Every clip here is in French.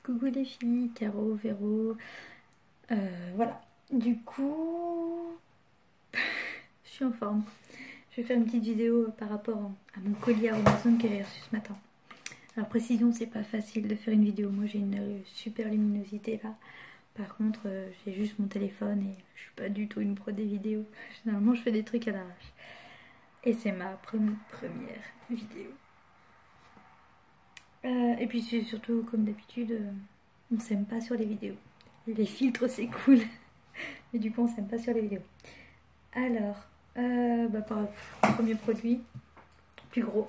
Coucou les filles, Caro, Véro, voilà. Du coup, je suis en forme. Je vais faire une petite vidéo par rapport à mon collier Amazon que j'ai reçu ce matin. Alors précision, c'est pas facile de faire une vidéo. Moi j'ai une super luminosité là. Par contre, j'ai juste mon téléphone et je suis pas du tout une pro des vidéos. Généralement, je fais des trucs à l'arrache. Et c'est ma première vidéo. Et puis c'est surtout, comme d'habitude, on s'aime pas sur les vidéos. Les filtres c'est cool, mais du coup on s'aime pas sur les vidéos. Alors, premier produit, plus gros,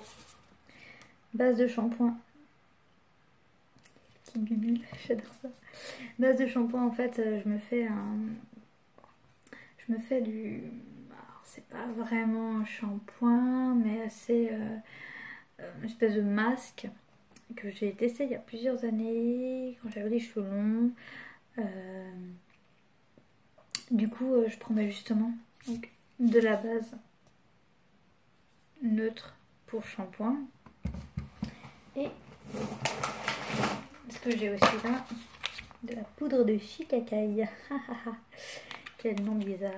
base de shampoing. Petit bubule, j'adore ça. Base de shampoing, en fait, je me fais du... Alors, c'est pas vraiment un shampoing, mais c'est une espèce de masque que j'ai testé il y a plusieurs années, quand j'avais les cheveux longs. Du coup, je prends justement donc, de la base neutre pour shampoing. Et ce que j'ai aussi là, de la poudre de shikakai. Quel nom bizarre.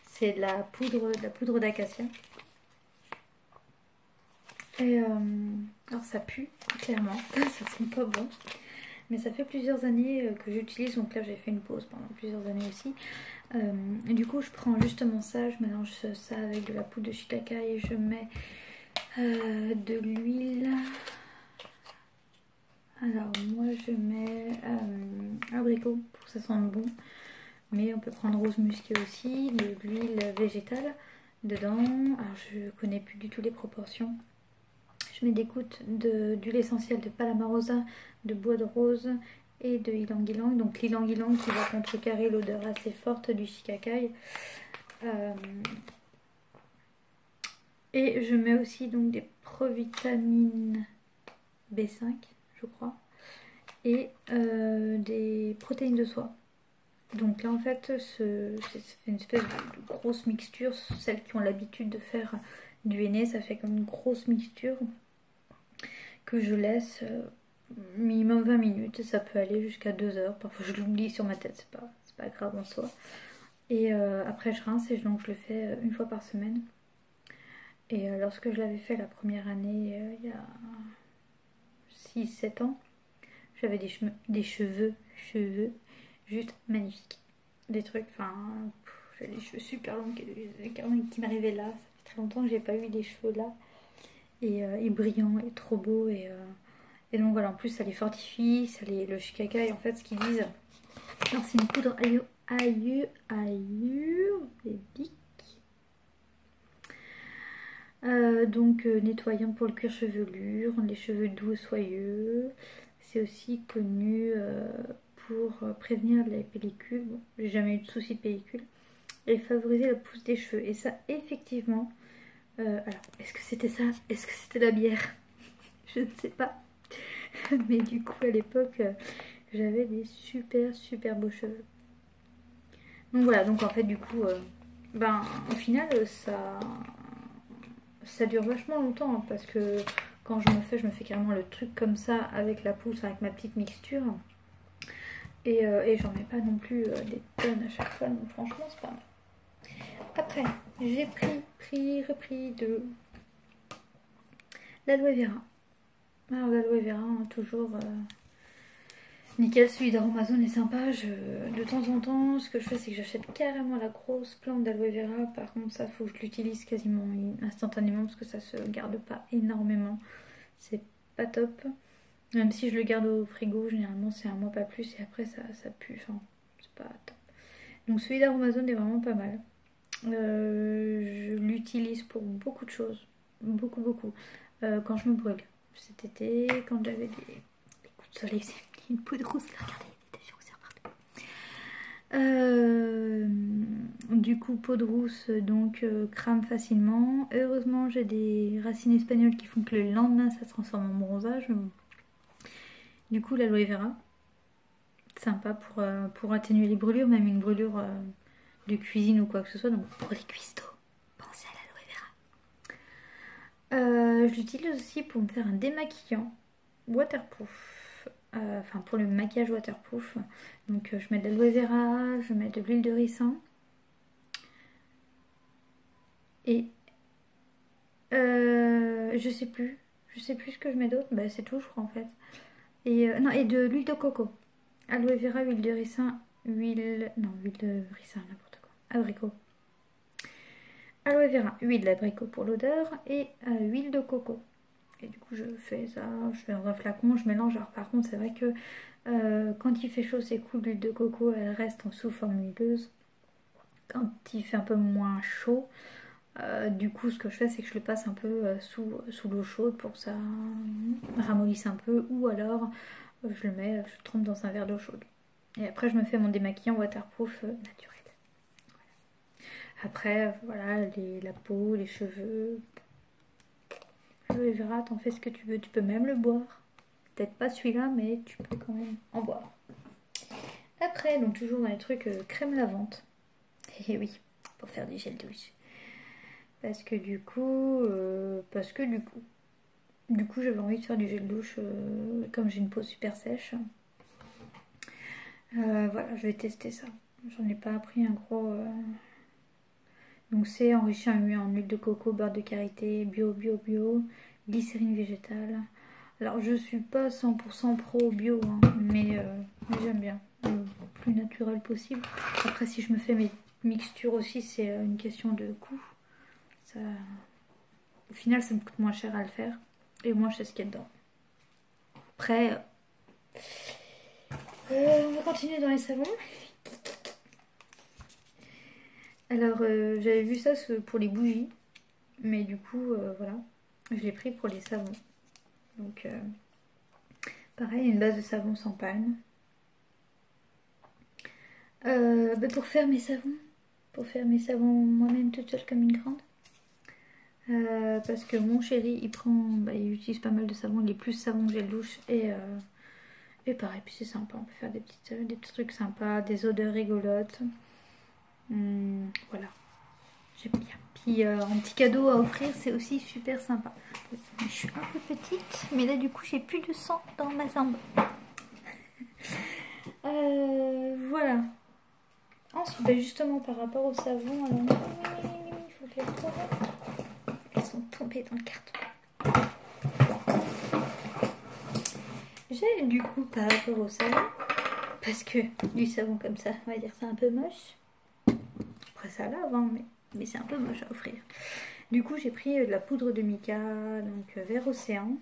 C'est de la poudre d'acacia. Et alors ça pue, clairement. Ça sent pas bon. Mais ça fait plusieurs années que j'utilise, donc là j'ai fait une pause pendant plusieurs années aussi. Et du coup je prends justement ça, je mélange ça avec de la poudre de shiitake et je mets de l'huile. Alors moi je mets abricot pour que ça sente bon, mais on peut prendre rose musqué aussi, de l'huile végétale dedans. Alors je connais plus du tout les proportions. Je mets des gouttes d'huile essentielle de palamarosa, de bois de rose et de ylang-ylang. Donc l'ylang-ylang qui va contrecarrer l'odeur assez forte du shikakai. Et je mets aussi donc des provitamines B5, je crois, et des protéines de soie. Donc là en fait c'est une espèce de grosse mixture. Celles qui ont l'habitude de faire du henné, ça fait comme une grosse mixture que je laisse minimum 20 minutes, et ça peut aller jusqu'à 2 heures. Parfois je l'oublie sur ma tête, c'est pas grave en soi. Et après je rince et donc je le fais une fois par semaine. Et lorsque je l'avais fait la première année, il y a 6-7 ans, j'avais des cheveux juste magnifiques. Des trucs, enfin, j'avais des cheveux super longs qui m'arrivaient là. Ça fait très longtemps que j'ai pas eu des cheveux là. Et brillants et trop beaux. Et donc voilà, en plus ça les fortifie, le shikakai en fait ce qu'ils disent. Alors c'est une poudre ayurvédique. Donc nettoyant pour le cuir chevelu, rendre les cheveux doux et soyeux. C'est aussi connu pour prévenir les pellicules. Bon, j'ai jamais eu de soucis de pellicule. Et favoriser la pousse des cheveux. Et ça effectivement, alors est-ce que c'était ça? Est-ce que c'était la bière? Je ne sais pas. Mais du coup à l'époque j'avais des super beaux cheveux. Donc voilà, donc en fait du coup au final ça dure vachement longtemps, hein, parce que quand je me fais carrément le truc comme ça avec la pousse, avec ma petite mixture. Et j'en mets pas non plus des tonnes à chaque fois, donc franchement c'est pas mal. Après j'ai repris de l'aloe vera. Alors l'aloe vera, hein, toujours nickel. Celui d'Amazon est sympa. De temps en temps, ce que je fais, c'est que j'achète carrément la grosse plante d'aloe vera. Par contre, ça, faut que je l'utilise quasiment instantanément parce que ça se garde pas énormément. C'est pas top. Même si je le garde au frigo, généralement c'est un mois pas plus et après ça pue. Enfin, c'est pas top. Donc celui d'Amazon est vraiment pas mal. Je l'utilise pour beaucoup de choses. Beaucoup. Quand je me brûle. Cet été, quand j'avais des coups de soleil, c'est une poudre rousse. Regardez, des déchets partout. Du coup, peau de rousse, donc crame facilement. Heureusement, j'ai des racines espagnoles qui font que le lendemain, ça se transforme en bronzage. Du coup, l'aloe vera, sympa pour atténuer les brûlures, même une brûlure de cuisine ou quoi que ce soit. Donc pour les cuistots, pensez à l'aloe vera. Je l'utilise aussi pour me faire un démaquillant waterproof. enfin pour le maquillage waterproof. Donc je mets de l'aloe vera, je mets de l'huile de ricin. Et je sais plus ce que je mets d'autre, bah, c'est tout je crois en fait. Et non, et de l'huile de coco. Aloe vera, huile de ricin, huile de ricin, n'importe quoi. Abricot. Aloe vera, huile d'abricot pour l'odeur et huile de coco. Et du coup je fais ça, je fais dans un flacon, je mélange. Alors par contre c'est vrai que quand il fait chaud c'est cool, l'huile de coco elle reste en sous forme huileuse. Quand il fait un peu moins chaud, du coup ce que je fais c'est que je le passe un peu sous l'eau chaude pour que ça ramollisse un peu, ou alors je le trempe dans un verre d'eau chaude. Et après je me fais mon démaquillant waterproof naturel. Après voilà, la peau, les cheveux, l'aloe vera, t'en fais ce que tu veux, tu peux même le boire. Peut-être pas celui-là mais tu peux quand même en boire. Après donc toujours dans les trucs crème lavante. Et oui, pour faire du gel douche. Parce que du coup, j'avais envie de faire du gel douche comme j'ai une peau super sèche. Voilà, je vais tester ça. J'en ai pas pris un gros. Donc c'est enrichi en huile de coco, beurre de karité, bio, glycérine végétale. Alors je suis pas 100% pro bio, hein, mais j'aime bien le plus naturel possible. Après si je me fais mes mixtures aussi, c'est une question de coût. Ça... Au final ça me coûte moins cher à le faire et moi je sais ce qu'il y a dedans. Après on va continuer dans les savons. Alors j'avais vu ça pour les bougies, mais du coup voilà, je l'ai pris pour les savons. Donc pareil, une base de savon sans palme. Pour faire mes savons moi-même toute seule comme une grande. Parce que mon chéri il utilise pas mal de savon, il est plus savon gel douche et pareil, puis c'est sympa, on peut faire des petits trucs sympas, des odeurs rigolotes. Voilà, j'aime bien. Puis un petit cadeau à offrir, c'est aussi super sympa. Je suis un peu petite, mais là du coup j'ai plus de sang dans ma jambe. Voilà. Ensuite, justement par rapport au savon, alors il faut qu'elles tombent. Elles sont tombées dans le carton. J'ai du coup par rapport au savon, parce que du savon comme ça, on va dire c'est un peu moche. Après ça lave, hein, mais c'est un peu moche à offrir. Du coup j'ai pris de la poudre de mica, donc vert océan.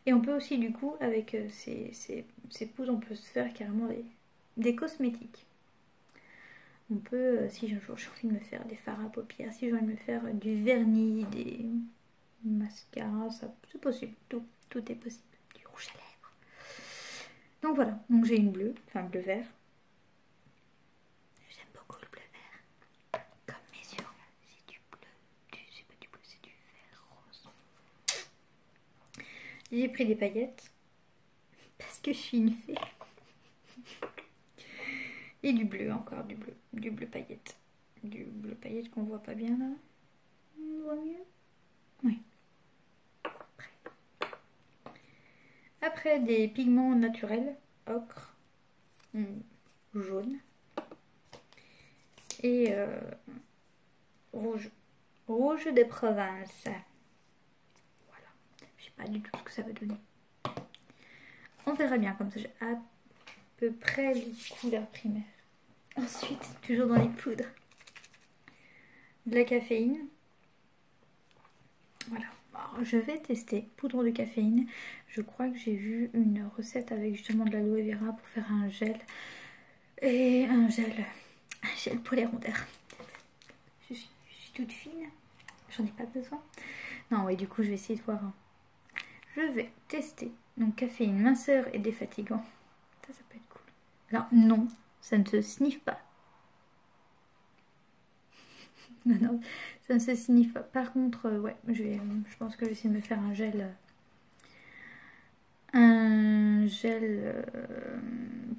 Et on peut aussi du coup avec ces poudres on peut se faire carrément des cosmétiques. On peut, si un jour j'ai envie de me faire des fards à paupières, si j'ai envie de me faire du vernis, des mascaras, c'est possible, tout est possible. Du rouge à lèvres. Donc voilà, donc j'ai une bleue, enfin bleu vert. J'aime beaucoup le bleu vert. Comme mes yeux, c'est du bleu, c'est pas du bleu, c'est du vert rose. J'ai pris des paillettes, parce que je suis une fée. Et du bleu, encore du bleu paillette. Du bleu paillette qu'on voit pas bien là. On voit mieux? Oui. Après des pigments naturels, ocre, jaune et rouge. Rouge de Provence. Voilà. Je sais pas du tout ce que ça va donner. On verra bien, comme ça j'ai à peu près les couleurs primaires. Ensuite, toujours dans les poudres, de la caféine. Voilà. Alors, je vais tester poudre de caféine. Je crois que j'ai vu une recette avec justement de l'aloe vera pour faire un gel. Et un gel pour les rondeurs. Je suis toute fine. J'en ai pas besoin. Non, oui, du coup, je vais essayer de voir. Je vais tester. Donc, caféine, minceur et défatigant. Ça peut être cool. Alors, non, ça ne se sniffe pas. Non, ça ne se sniffe pas. Par contre, ouais, je pense que je vais essayer de me faire un gel.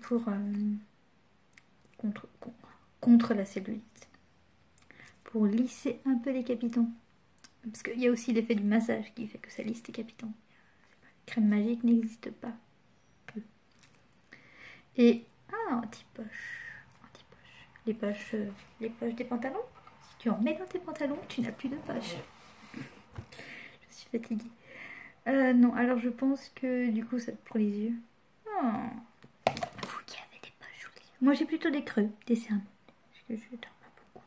Pour contre la cellulite. Pour lisser un peu les capitons. Parce qu'il y a aussi l'effet du massage qui fait que ça lisse les capitons. crème magique n'existe pas. Et anti-poche. Les poches des pantalons. Si tu en mets dans tes pantalons, tu n'as plus de poches. Je suis fatiguée. Non, alors je pense que du coup ça pour les yeux. Oh. Vous qui avez des poches sous les yeux. Moi j'ai plutôt des creux, des cernes. Parce que je dors pas beaucoup.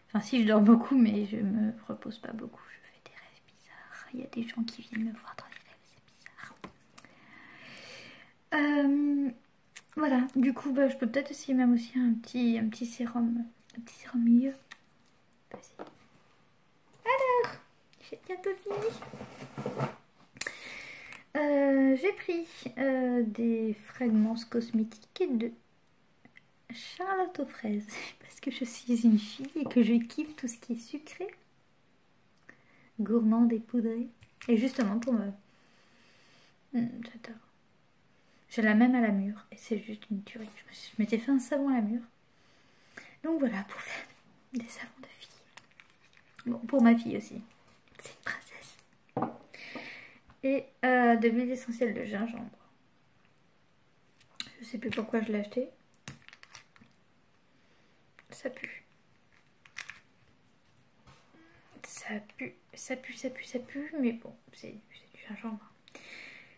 Enfin si, je dors beaucoup, mais je me repose pas beaucoup. Je fais des rêves bizarres. Il y a des gens qui viennent me voir dans les rêves, c'est bizarre. Voilà, du coup bah, je peux peut-être essayer même aussi un petit sérum. Un petit sérum milieu. Vas-y. Alors, j'ai bientôt fini. J'ai pris des fragments cosmétiques de Charlotte aux fraises parce que je suis une fille et que je kiffe tout ce qui est sucré, gourmand et poudré. Et justement pour me... j'adore. J'ai la même à la mûre et c'est juste une tuerie. Je m'étais fait un savon à la mûre. Donc voilà, pour faire des savons de fille. Bon, pour ma fille aussi. C'est une princesse. Et de l'huile essentielle de gingembre. Je sais plus pourquoi je l'ai acheté. Ça pue. Ça pue, mais bon, c'est du gingembre.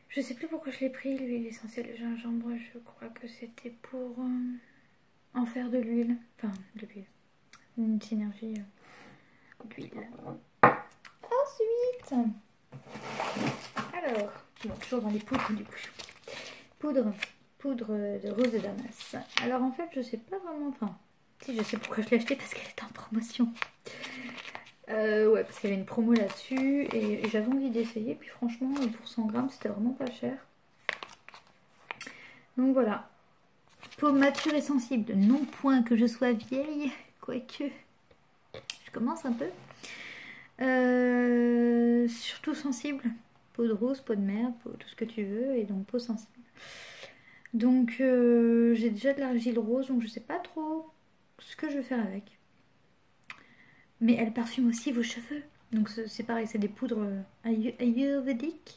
Je sais plus pourquoi je l'ai pris, l'huile essentielle de gingembre. Je crois que c'était pour en faire de l'huile. Enfin, de l'huile. Une synergie d'huile. Ensuite, alors, bon, toujours dans les poudres du coup. Poudre de rose de Damas. Alors en fait, je sais pas vraiment. Enfin, si, je sais pourquoi je l'ai acheté, parce qu'elle était en promotion. Ouais, parce qu'il y avait une promo là-dessus et j'avais envie d'essayer. Puis franchement, pour 100 grammes, c'était vraiment pas cher. Donc voilà. Peau mature et sensible. Non point que je sois vieille, quoique je commence un peu. Surtout sensible. Peau de rose, peau de mer, peau, tout ce que tu veux. Et donc peau sensible. Donc j'ai déjà de l'argile rose, donc je sais pas trop ce que je vais faire avec. Mais elle parfume aussi vos cheveux. Donc c'est pareil, c'est des poudres ayurvédiques.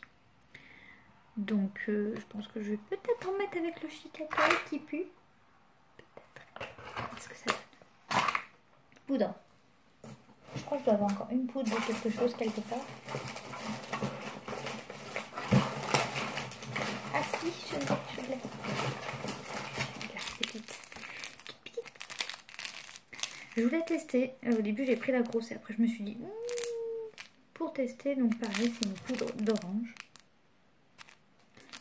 Donc je pense que je vais peut-être en mettre avec le shikakai qui pue. Peut-être. Qu'est-ce que ça donne? Poudre. Je crois que je dois avoir encore une poudre de quelque chose quelque part. Ah si, je l'ai. La petite. Je voulais tester. Au début j'ai pris la grosse et après je me suis dit pour tester. Donc pareil, c'est une poudre d'orange.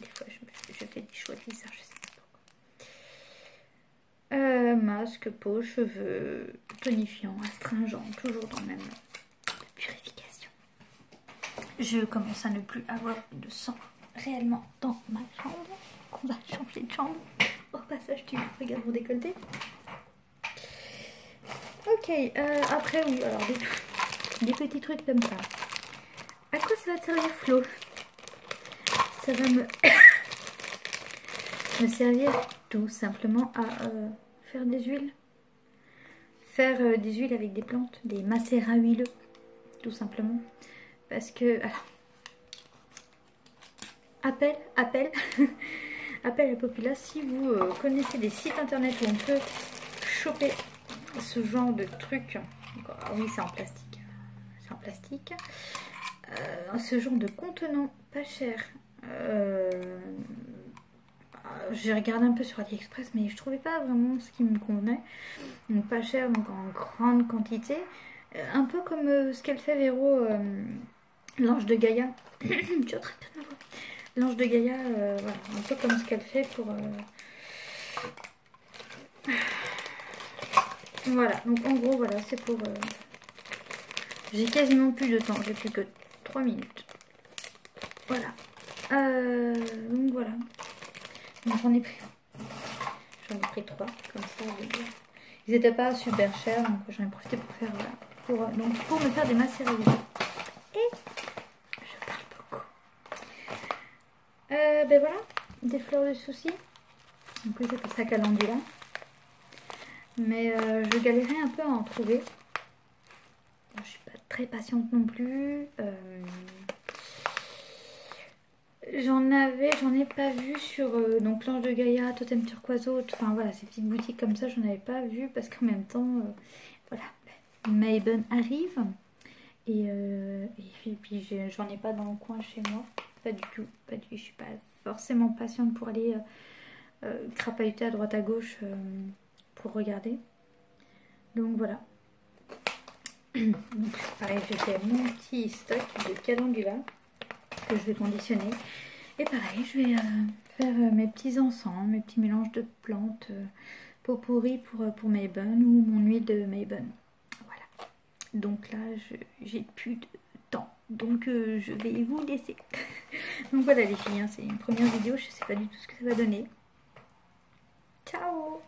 Des fois je fais des choix bizarres, je sais pas pourquoi. Masque, peau, cheveux, tonifiant, astringent, toujours dans le même purification. Je commence à ne plus avoir de sang réellement dans ma chambre. On va changer de chambre. Au passage, tu regardes mon décolleté. Ok, après oui, alors des petits trucs comme ça. À quoi ça va te servir, Flo? Ça va me servir tout simplement à faire des huiles. Faire des huiles avec des plantes, des macérats huileux, tout simplement. Parce que, alors, appel à Populace, si vous connaissez des sites internet où on peut choper ce genre de trucs. Oui, c'est en plastique. C'est en plastique. Ce genre de contenant pas cher. J'ai regardé un peu sur AliExpress, mais je trouvais pas vraiment ce qui me convenait. Donc pas cher, donc en grande quantité. Un peu comme ce qu'elle fait Véro, l'ange de Gaïa. Je suis en train de m'avoir. L'ange de Gaïa, voilà, un peu comme ce qu'elle fait pour... Voilà, donc en gros, voilà, c'est pour... J'ai quasiment plus de temps, j'ai plus que 3 minutes. Voilà. Donc voilà. Donc j'en ai pris 3, comme ça. Ils n'étaient pas super chers, donc j'en ai profité pour faire... pour me faire des macérats. Et je parle beaucoup. Ben voilà, des fleurs de soucis. En plus, c'est pour ça calendula. Mais je galérais un peu à en trouver. Je suis pas très patiente non plus. J'en ai pas vu sur donc Planche de Gaïa, Totem Turquoiseau, enfin voilà, ces petites boutiques comme ça, j'en avais pas vu parce qu'en même temps, voilà, Mabon arrive et puis j'en ai pas dans le coin chez moi, pas du tout, je suis pas forcément patiente pour aller crapahuter à droite à gauche pour regarder. Donc voilà. Donc pareil, j'ai fait mon petit stock de calendula que je vais conditionner. Et pareil, je vais faire mes petits encens, mes petits mélanges de plantes pot pourri pour Mabon ou mon huile de Mabon. Voilà. Donc là, j'ai plus de temps. Donc je vais vous laisser. Donc voilà les filles, hein, c'est une première vidéo, je sais pas du tout ce que ça va donner. Ciao!